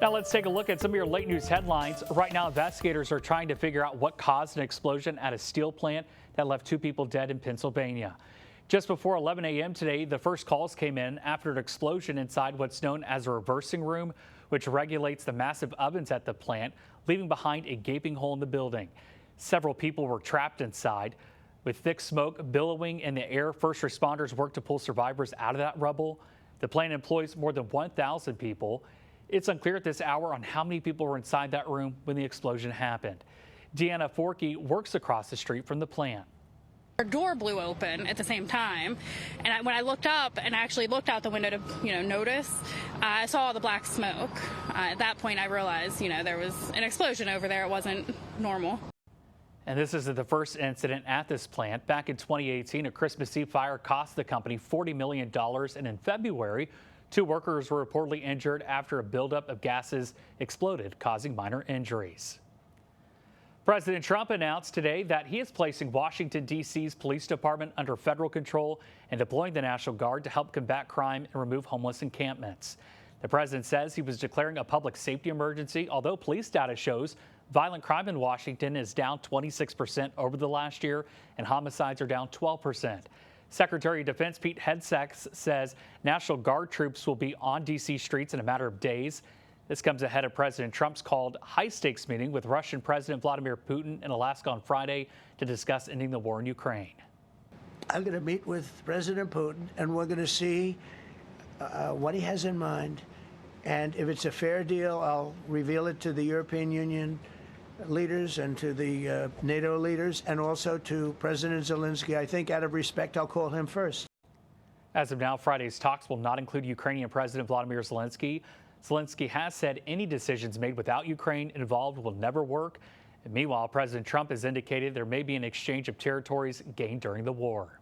Now let's take a look at some of your late news headlines. Right now, investigators are trying to figure out what caused an explosion at a steel plant that left 2 people dead in Pennsylvania. Just before 11 a.m. today, the first calls came in after an explosion inside what's known as a reversing room, which regulates the massive ovens at the plant, leaving behind a gaping hole in the building. Several people were trapped inside. With thick smoke billowing in the air, first responders worked to pull survivors out of that rubble. The plant employs more than 1,000 people. It's unclear at this hour on how many people were inside that room when the explosion happened. Deanna Forkey works across the street from the plant. Our door blew open at the same time, and when I looked up and actually looked out the window to, notice, I saw all the black smoke. At that point, I realized, there was an explosion over there. It wasn't normal. And this isn't the first incident at this plant. Back in 2018, a Christmas Eve fire cost the company $40 million, and in February, 2 workers were reportedly injured after a buildup of gases exploded, causing minor injuries. President Trump announced today that he is placing Washington, D.C.'s police department under federal control and deploying the National Guard to help combat crime and remove homeless encampments. The president says he was declaring a public safety emergency, although police data shows violent crime in Washington is down 26% over the last year and homicides are down 12%. Secretary of Defense Pete Hegseth says National Guard troops will be on D.C. streets in a matter of days. This comes ahead of President Trump's called high-stakes meeting with Russian President Vladimir Putin in Alaska on Friday to discuss ending the war in Ukraine. I'm going to meet with President Putin, and we're going to see what he has in mind. And if it's a fair deal, I'll reveal it to the European Union leaders and to the NATO leaders and also to President Zelensky. I think out of respect, I'll call him first. As of now, Friday's talks will not include Ukrainian President Vladimir Zelensky. Zelensky has said any decisions made without Ukraine involved will never work. And meanwhile, President Trump has indicated there may be an exchange of territories gained during the war.